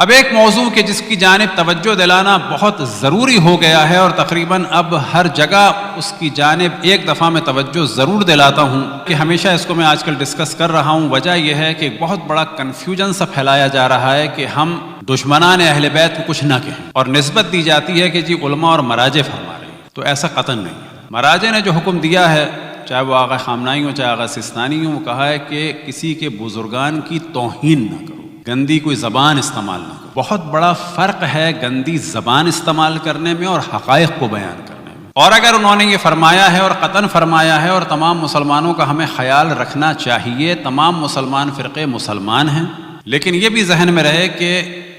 اب ایک موضوع کہ جس کی جانب توجہ دلانا بہت ضروری ہو گیا ہے اور تقریباً اب ہر جگہ اس کی جانب ایک دفعہ میں توجہ ضرور دلاتا ہوں کہ ہمیشہ اس کو میں آج کل ڈسکس کر رہا ہوں. وجہ یہ ہے کہ ایک بہت بڑا کنفیوژن سا پھیلایا جا رہا ہے کہ ہم دشمنان اہل بیت کو کچھ نہ کہیں اور نسبت دی جاتی ہے کہ جی علماء اور مراجع فرما رہے ہیں. تو ایسا قطعاً نہیں ہے. مراجع نے جو حکم دیا ہے، چاہے وہ آغا خامنائی ہو چاہے آغا سستانی ہو، وہ کہا ہے کہ کسی کے بزرگان کی توہین نہ کرو، گندی کوئی زبان استعمال نہ کرو. بہت بڑا فرق ہے گندی زبان استعمال کرنے میں اور حقائق کو بیان کرنے میں. اور اگر انہوں نے یہ فرمایا ہے اور قطعاً فرمایا ہے اور تمام مسلمانوں کا ہمیں خیال رکھنا چاہیے، تمام مسلمان فرقے مسلمان ہیں، لیکن یہ بھی ذہن میں رہے کہ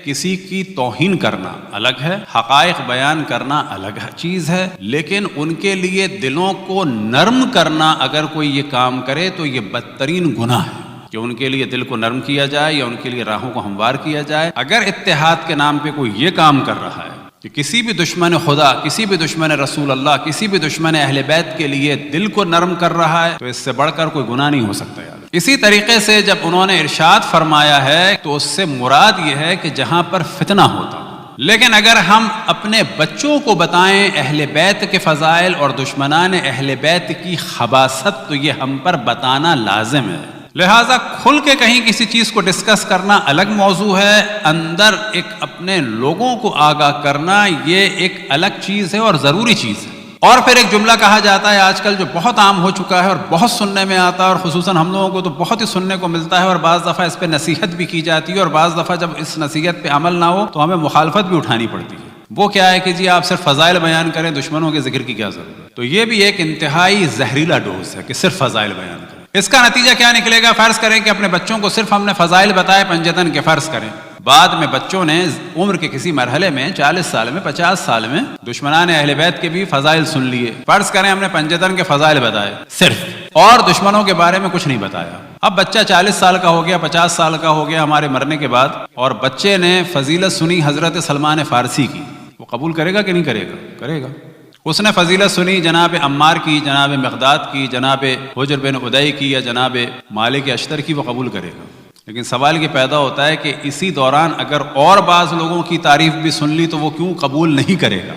کسی کی توہین کرنا الگ ہے، حقائق بیان کرنا الگ چیز ہے، لیکن ان کے لیے دلوں کو نرم کرنا اگر کوئی یہ کام کرے تو یہ بدترین گناہ ہے کہ ان کے لیے دل کو نرم کیا جائے یا ان کے لیے راہوں کو ہموار کیا جائے. اگر اتحاد کے نام پہ کوئی یہ کام کر رہا ہے کہ کسی بھی دشمن خدا، کسی بھی دشمن رسول اللہ، کسی بھی دشمن اہل بیت کے لیے دل کو نرم کر رہا ہے، تو اس سے بڑھ کر کوئی گناہ نہیں ہو سکتا یار. اسی طریقے سے جب انہوں نے ارشاد فرمایا ہے تو اس سے مراد یہ ہے کہ جہاں پر فتنہ ہوتا. لیکن اگر ہم اپنے بچوں کو بتائیں اہل بیت کے فضائل اور دشمنان اہل بیت کی خباثت، تو یہ ہم پر بتانا لازم ہے. لہٰذا کھل کے کہیں کسی چیز کو ڈسکس کرنا الگ موضوع ہے، اندر ایک اپنے لوگوں کو آگاہ کرنا یہ ایک الگ چیز ہے اور ضروری چیز ہے. اور پھر ایک جملہ کہا جاتا ہے آج کل جو بہت عام ہو چکا ہے اور بہت سننے میں آتا ہے، اور خصوصاً ہم لوگوں کو تو بہت ہی سننے کو ملتا ہے، اور بعض دفعہ اس پہ نصیحت بھی کی جاتی ہے، اور بعض دفعہ جب اس نصیحت پہ عمل نہ ہو تو ہمیں مخالفت بھی اٹھانی پڑتی ہے. وہ کیا ہے کہ جی آپ صرف فضائل بیان کریں، دشمنوں کے ذکر کی کیا ضرورت ہے. تو یہ بھی ایک انتہائی زہریلا ڈوز ہے کہ صرف فضائل بیان کریں. اس کا نتیجہ کیا نکلے گا؟ فرض کریں کہ اپنے بچوں کو صرف ہم نے فضائل بتائے پنجتن کے، فرض کریں بعد میں بچوں نے عمر کے کسی مرحلے میں 40 سال میں 50 سال میں دشمنان اہل بیت کے بھی فضائل سن لیے. فرض کریں ہم نے پنجتن کے فضائل بتائے صرف اور دشمنوں کے بارے میں کچھ نہیں بتایا. اب بچہ 40 سال کا ہو گیا، 50 سال کا ہو گیا ہمارے مرنے کے بعد، اور بچے نے فضیلت سنی حضرت سلمان فارسی کی، وہ قبول کرے گا کہ نہیں کرے گا؟ کرے گا. اس نے فضیلت سنی جناب عمار کی، جناب مقداد کی، جناب حجر بن ادئی کی یا جناب مالک اشتر کی، وہ قبول کرے گا. لیکن سوال یہ پیدا ہوتا ہے کہ اسی دوران اگر اور بعض لوگوں کی تعریف بھی سن لی تو وہ کیوں قبول نہیں کرے گا؟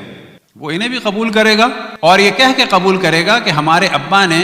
وہ انہیں بھی قبول کرے گا اور یہ کہہ کے قبول کرے گا کہ ہمارے ابا نے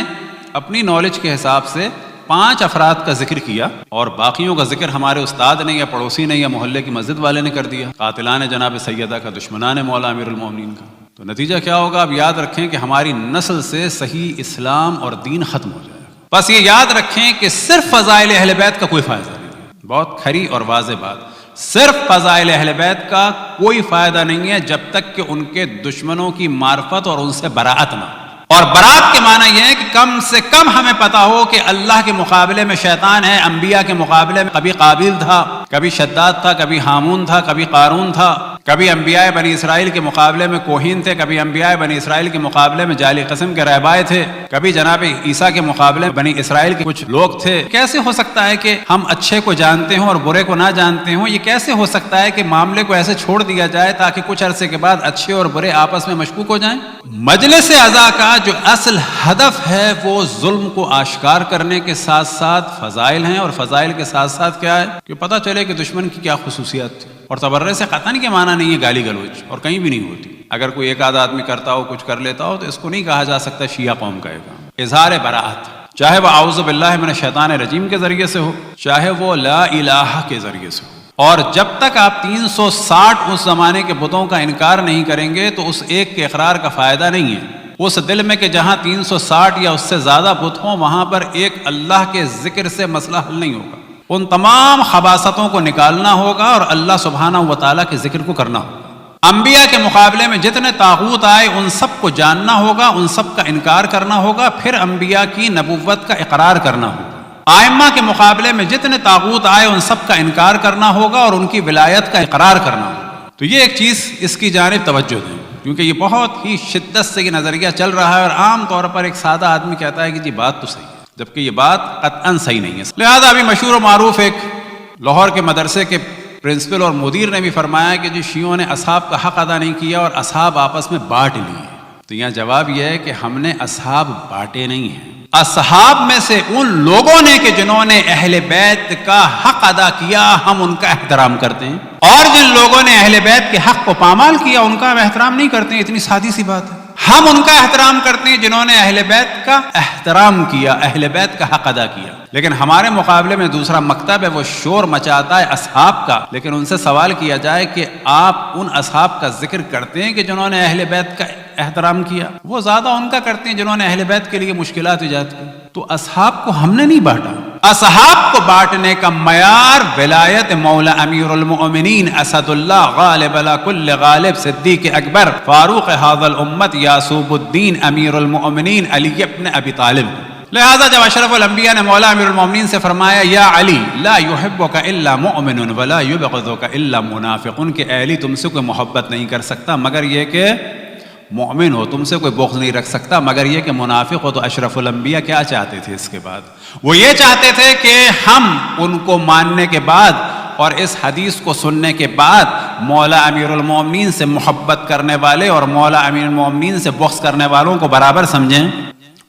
اپنی نالج کے حساب سے 5 افراد کا ذکر کیا اور باقیوں کا ذکر ہمارے استاد نے یا پڑوسی نے یا محلے کی مسجد والے نے کر دیا، قاتلان جناب سیدہ کا، دشمنان مولا امیر المومنین کا. تو نتیجہ کیا ہوگا؟ اب یاد رکھیں کہ ہماری نسل سے صحیح اسلام اور دین ختم ہو جائے گا. بس یہ یاد رکھیں کہ صرف فضائل اہل بیت کا کوئی فائدہ نہیں ہے. بہت کھری اور واضح بات، صرف فضائل اہل بیت کا کوئی فائدہ نہیں ہے جب تک کہ ان کے دشمنوں کی معرفت اور ان سے براءت نہ. اور برات کے معنی یہ ہے کہ کم سے کم ہمیں پتا ہو کہ اللہ کے مقابلے میں شیطان ہے، انبیاء کے مقابلے میں کبھی قابیل تھا، کبھی شداد تھا، کبھی ہامون تھا، کبھی قارون تھا، کبھی انبیاء بنی اسرائیل کے مقابلے میں کوہین تھے، کبھی انبیاء بنی اسرائیل کے مقابلے میں جعلی قسم کے رہبائے تھے، کبھی جناب عیسیٰ کے مقابلے میں بنی اسرائیل کے کچھ لوگ تھے. کیسے ہو سکتا ہے کہ ہم اچھے کو جانتے ہوں اور برے کو نہ جانتے ہوں؟ یہ کیسے ہو سکتا ہے کہ معاملے کو ایسے چھوڑ دیا جائے تاکہ کچھ عرصے کے بعد اچھے اور برے آپس میں مشکوک ہو جائیں؟ مجلس عزا کا جو اصل ہدف ہے وہ ظلم کو آشکار کرنے کے ساتھ ساتھ فضائل ہیں، اور فضائل کے ساتھ ساتھ کیا ہے کہ پتہ چلے کہ دشمن کی کیا خصوصیات تھی. اور تبرے سے قطعاً کے معنی نہیں ہے گالی گلوچ، اور کہیں بھی نہیں ہوتی. اگر کوئی ایک آدھ آدمی کرتا ہو، کچھ کر لیتا ہو، تو اس کو نہیں کہا جا سکتا شیعہ قوم کا ایک اظہار براءت، چاہے وہ اعوذ باللہ من الشیطان الرجیم کے ذریعے سے ہو، چاہے وہ لا الہ کے ذریعے سے ہو. اور جب تک آپ 360 اس زمانے کے بتوں کا انکار نہیں کریں گے تو اس ایک کے اقرار کا فائدہ نہیں ہے. اس دل میں کہ جہاں 360 یا اس سے زیادہ بت ہوں، وہاں پر ایک اللہ کے ذکر سے مسئلہ حل نہیں ہوگا. ان تمام خباثتوں کو نکالنا ہوگا اور اللہ سبحانہ و تعالیٰ کے ذکر کو کرنا ہوگا. انبیاء کے مقابلے میں جتنے طاغوت آئے ان سب کو جاننا ہوگا، ان سب کا انکار کرنا ہوگا، پھر انبیاء کی نبوت کا اقرار کرنا ہوگا. آئمہ کے مقابلے میں جتنے طاغوت آئے ان سب کا انکار کرنا ہوگا اور ان کی ولایت کا اقرار کرنا ہوگا. تو یہ ایک چیز اس کی جانب توجہ دیں، کیونکہ یہ بہت ہی شدت سے یہ نظریہ چل رہا ہے اور عام طور پر ایک سادہ آدمی کہتا ہے کہ جی بات تو صحیح ہے، جبکہ یہ بات قطعاً صحیح نہیں ہے. لہذا ابھی مشہور و معروف ایک لاہور کے مدرسے کے پرنسپل اور مدیر نے بھی فرمایا کہ جی شیعوں نے اصحاب کا حق ادا نہیں کیا اور اصحاب آپس میں بانٹ لیے. تو یہاں جواب یہ ہے کہ ہم نے اصحاب بانٹے نہیں ہیں. اصحاب میں سے ان لوگوں نے کہ جنہوں نے اہل بیت کا حق ادا کیا، ہم ان کا احترام کرتے ہیں. اور جن لوگوں نے اہل بیت کے حق کو پامال کیا ان کا ہم احترام نہیں کرتے ہیں. اتنی سادی سی بات ہے. ہم ان کا احترام کرتے ہیں جنہوں نے اہل بیت کا احترام کیا, اہل بیت کا حق ادا کیا. لیکن ہمارے مقابلے میں دوسرا مکتب ہے, وہ شور مچاتا ہے اصحاب کا. لیکن ان سے سوال کیا جائے کہ آپ ان اصحاب کا ذکر کرتے ہیں کہ جنہوں نے اہل بیت کا احترام کیا؟ وہ زیادہ ان کا کرتے ہیں جنہوں نے اہل بیت کے لیے مشکلات ایجاد کی. تو اصحاب کو ہم نے نہیں بانٹا. اصحاب کو بانٹنے کا معیار ولایت مولا امیر المؤمنین اسد اللہ غالب علی کل غالب صدیق اکبر فاروق ھذا الامت یعصوب الدین امیر المؤمنین علی ابن ابی طالب. لہذا جب اشرف الانبیاء نے مولا امیر المؤمنین سے فرمایا یا علی لا یحبک الا مؤمن ولا یبغضک الا منافق, کہ اے علی تم سے کوئی محبت نہیں کر سکتا مگر یہ کہ مومن ہو, تم سے کوئی بغض نہیں رکھ سکتا مگر یہ کہ منافق ہو. تو اشرف الانبیاء کیا چاہتے تھے اس کے بعد؟ وہ یہ چاہتے تھے کہ ہم ان کو ماننے کے بعد اور اس حدیث کو سننے کے بعد مولا امیر المومنین سے محبت کرنے والے اور مولا امیر المومنین سے بغض کرنے والوں کو برابر سمجھیں.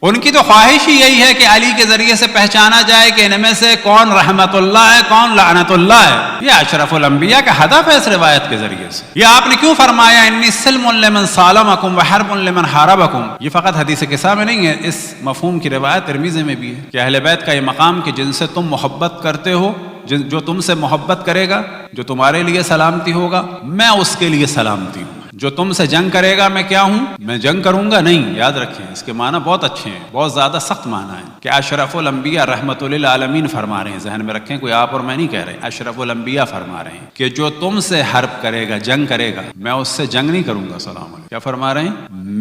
ان کی تو خواہش ہی یہی ہے کہ علی کے ذریعے سے پہچانا جائے کہ ان میں سے کون رحمت اللہ ہے, کون لعنت اللہ ہے. یہ اشرف الانبیاء کا ہدف ہے اس روایت کے ذریعے سے. یہ آپ نے کیوں فرمایا انی سلم لمن سالمکم وحرب لمن حاربکم؟ یہ فقط حدیث قصہ میں نہیں ہے, اس مفہوم کی روایت ترمذی میں بھی ہے کہ اہل بیت کا یہ مقام کہ جن سے تم محبت کرتے ہو, جو تم سے محبت کرے گا, جو تمہارے لیے سلامتی ہوگا, میں اس کے لیے سلامتی ہوں. جو تم سے جنگ کرے گا میں کیا ہوں؟ میں جنگ کروں گا نہیں. یاد رکھیں اس کے معنی بہت اچھے ہیں, بہت زیادہ سخت معنی ہے کہ اشرف الانبیاء رحمت للعالمین فرما رہے ہیں. ذہن میں رکھیں, کوئی آپ اور میں نہیں کہہ رہے, اشرف الانبیاء فرما رہے ہیں کہ جو تم سے حرب کرے گا, جنگ کرے گا, میں اس سے جنگ نہیں کروں گا. سلام علیکم. کیا فرما رہے ہیں؟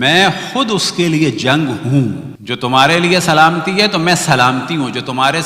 میں خود اس کے لیے جنگ ہوں. جو تمہارے لیے سلامتی ہے تو میں سلامتی ہوں, جو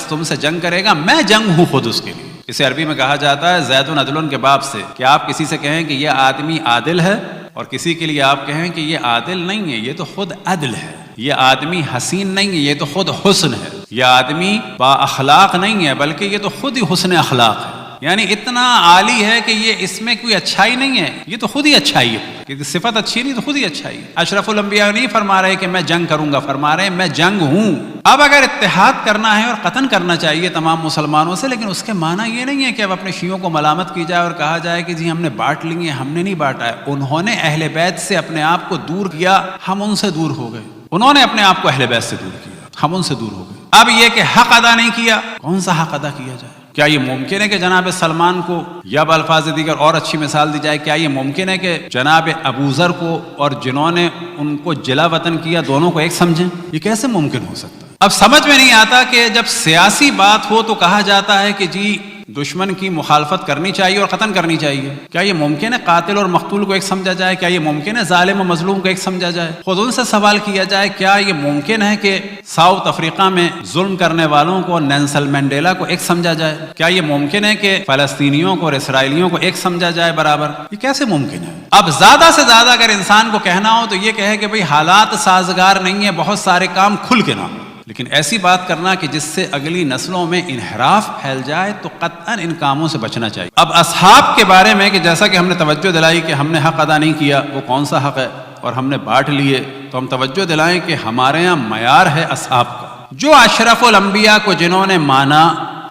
تم سے جنگ کرے گا میں جنگ ہوں خود اس کے لیے. اسے عربی میں کہا جاتا ہے زید عدل کے باب سے, کہ آپ کسی سے کہیں کہ یہ آدمی عادل ہے اور کسی کے لیے آپ کہیں کہ یہ عادل نہیں ہے, یہ تو خود عدل ہے. یہ آدمی حسین نہیں ہے, یہ تو خود حسن ہے. یہ آدمی با اخلاق نہیں ہے بلکہ یہ تو خود ہی حسن اخلاق ہے. یعنی اتنا عالی ہے کہ یہ اس میں کوئی اچھائی نہیں ہے, یہ تو خود ہی اچھائی ہے. کہ صفت اچھی نہیں تو خود ہی اچھائی ہے. اشرف الانبیاء نہیں فرما رہے کہ میں جنگ کروں گا, فرما رہے ہیں میں جنگ ہوں. اب اگر اتحاد کرنا ہے اور قتل کرنا چاہیے تمام مسلمانوں سے, لیکن اس کے معنی یہ نہیں ہے کہ اب اپنے شیعوں کو ملامت کی جائے اور کہا جائے کہ جی ہم نے بانٹ لی ہے. ہم نے نہیں بانٹا ہے. انہوں نے اہل بیت سے اپنے آپ کو دور کیا, ہم ان سے دور ہو گئے. انہوں نے اپنے آپ کو اہل بیت سے دور کیا, ہم ان سے دور ہو گئے. اب یہ کہ حق ادا نہیں کیا, کون سا حق ادا کیا جائے؟ کیا یہ ممکن ہے کہ جناب سلمان کو, یا بالفاظ دیگر اور اچھی مثال دی جائے, کیا یہ ممکن ہے کہ جناب ابو ذر کو اور جنہوں نے ان کو جلا وطن کیا دونوں کو ایک سمجھیں؟ یہ کیسے ممکن ہو سکتا ہے؟ اب سمجھ میں نہیں آتا کہ جب سیاسی بات ہو تو کہا جاتا ہے کہ جی دشمن کی مخالفت کرنی چاہیے اور قتل کرنی چاہیے. کیا یہ ممکن ہے قاتل اور مقتول کو ایک سمجھا جائے؟ کیا یہ ممکن ہے ظالم و مظلوم کو ایک سمجھا جائے؟ خود ان سے سوال کیا جائے کیا یہ ممکن ہے کہ ساؤتھ افریقہ میں ظلم کرنے والوں کو, نیلسن منڈیلا کو ایک سمجھا جائے؟ کیا یہ ممکن ہے کہ فلسطینیوں کو اور اسرائیلیوں کو ایک سمجھا جائے برابر؟ یہ کیسے ممکن ہے؟ اب زیادہ سے زیادہ اگر انسان کو کہنا ہو تو یہ کہے کہ بھئی حالات سازگار نہیں ہیں, بہت سارے کام کھل کے نہ ہوں. لیکن ایسی بات کرنا کہ جس سے اگلی نسلوں میں انحراف پھیل جائے تو قطعاً ان کاموں سے بچنا چاہیے. اب اصحاب کے بارے میں کہ جیسا کہ ہم نے توجہ دلائی کہ ہم نے حق ادا نہیں کیا, وہ کون سا حق ہے, اور ہم نے بانٹ لیے, تو ہم توجہ دلائیں کہ ہمارے یہاں معیار ہے اصحاب کا. جو اشرف الانبیاء کو جنہوں نے مانا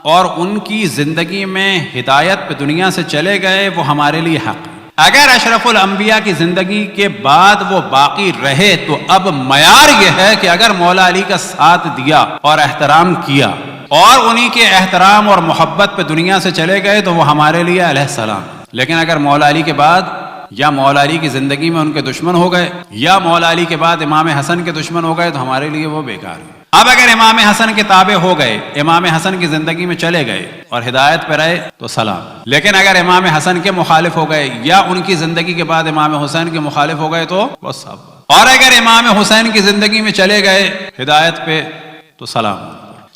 اور ان کی زندگی میں ہدایت پہ دنیا سے چلے گئے, وہ ہمارے لیے حق ہے. اگر اشرف الانبیاء کی زندگی کے بعد وہ باقی رہے تو اب معیار یہ ہے کہ اگر مولا علی کا ساتھ دیا اور احترام کیا اور انہی کے احترام اور محبت پہ دنیا سے چلے گئے تو وہ ہمارے لیے علیہ السلام. لیکن اگر مولا علی کے بعد یا مولا علی کی زندگی میں ان کے دشمن ہو گئے یا مولا علی کے بعد امام حسن کے دشمن ہو گئے تو ہمارے لیے وہ بیکار ہے. اب اگر امام حسن کے تابع ہو گئے, امام حسن کی زندگی میں چلے گئے اور ہدایت پہ رہے تو سلام. لیکن اگر امام حسن کے مخالف ہو گئے یا ان کی زندگی کے بعد امام حسین کے مخالف ہو گئے تو وہ سب. اور اگر امام حسین کی زندگی میں چلے گئے ہدایت پہ تو سلام.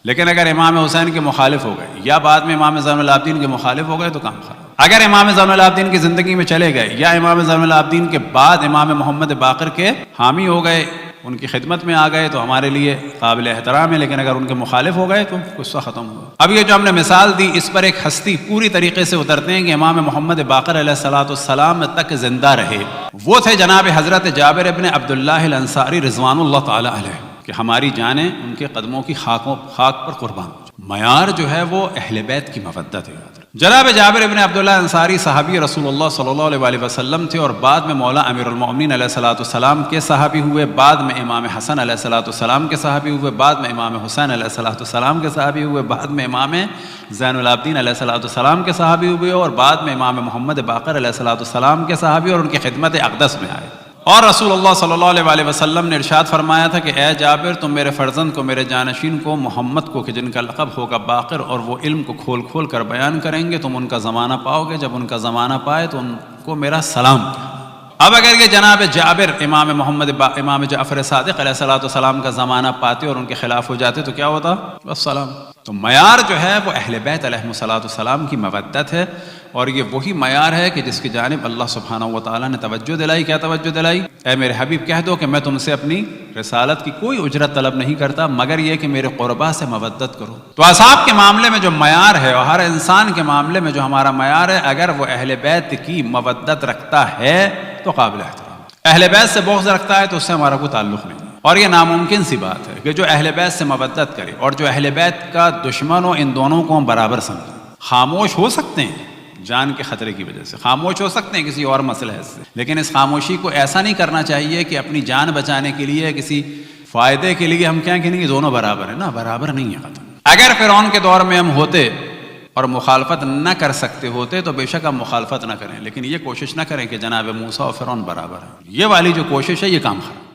لیکن اگر امام حسین کے مخالف ہو گئے یا بعد میں امام زین العابدین کے مخالف ہو گئے تو کام خراب. اگر امام زین العابدین کی زندگی میں چلے گئے یا امام زین العابدین کے بعد امام محمد باقر کے حامی ہو گئے, ان کی خدمت میں آ گئے تو ہمارے لیے قابل احترام ہے. لیکن اگر ان کے مخالف ہو گئے تو قصہ ختم ہوا. اب یہ جو ہم نے مثال دی اس پر ایک ہستی پوری طریقے سے اترتے ہیں کہ امام محمد باقر علیہ السلام تک زندہ رہے. وہ تھے جناب حضرت جابر ابن عبداللہ الانصاری رضوان اللہ تعالی علیہ, کہ ہماری جانیں ان کے قدموں کی خاک پر قربان. معیار جو ہے وہ اہل بیت کی مودت ہے. جناب جابر ابن عبداللہ انصاری صحابی رسول اللہ صلی اللہ علیہ وسلم تھے، اور بعد میں مولا امیر المؤمنین علیہ الصلوۃ والسلام کے صحابی ہوئے، بعد میں امام حسن علیہ الصلوۃ والسلام کے صحابی ہوئے، بعد میں امام حسین علیہ الصلوۃ والسلام کے صحابی ہوئے، بعد میں امام زین العابدین علیہ الصلوۃ والسلام کے صحابی ہوئے، اور بعد میں امام محمد باقر علیہ الصلوۃ والسلام کے صحابی اور ان کی خدمت اقدس میں آئے۔ اور رسول اللہ صلی اللہ علیہ وسلم نے ارشاد فرمایا تھا کہ اے جابر، تم میرے فرزند کو، میرے جانشین کو، محمد کو، کہ جن کا لقب ہوگا باقر، اور وہ علم کو کھول کھول کر بیان کریں گے، تم ان کا زمانہ پاؤ گے، جب ان کا زمانہ پائے تو ان کو میرا سلام۔ اب اگر یہ جناب جابر امام جعفر صادق علیہ الصلوۃ والسلام کا زمانہ پاتے اور ان کے خلاف ہو جاتے تو کیا ہوتا؟ السلام۔ تو معیار جو ہے وہ اہل بیت علیہم الصلوۃ والسلام کی مودت ہے، اور یہ وہی معیار ہے کہ جس کی جانب اللہ سبحانہ و تعالیٰ نے توجہ دلائی۔ کیا توجہ دلائی؟ اے میرے حبیب کہہ دو کہ میں تم سے اپنی رسالت کی کوئی اجرت طلب نہیں کرتا، مگر یہ کہ میرے قربا سے مودت کرو۔ تو اصحاب کے معاملے میں جو معیار ہے، اور ہر انسان کے معاملے میں جو ہمارا معیار ہے، اگر وہ اہل بیت کی مودت رکھتا ہے تو قابل احترام۔ اہل بیت سے بغض رکھتا ہے تو اس سے ہمارا کوئی تعلق نہیں، اور یہ ناممکن سی بات ہے کہ جو اہل بیت سے مودت کرے اور جو اہل بیت کا دشمن ہو، ان دونوں کو ہم برابر سمجھیں۔ خاموش ہو سکتے ہیں جان کے خطرے کی وجہ سے، خاموش ہو سکتے ہیں کسی اور مسئلے سے، لیکن اس خاموشی کو ایسا نہیں کرنا چاہیے کہ اپنی جان بچانے کے لیے، کسی فائدے کے لیے ہم کہیں کہ نہیں دونوں برابر ہیں۔ نا، برابر نہیں ہے ختم۔ اگر فرعون کے دور میں ہم ہوتے اور مخالفت نہ کر سکتے ہوتے تو بے شک ہم مخالفت نہ کریں، لیکن یہ کوشش نہ کریں کہ جناب موسیٰ اور فرعون برابر ہیں۔ یہ والی جو کوشش ہے یہ کام خراب۔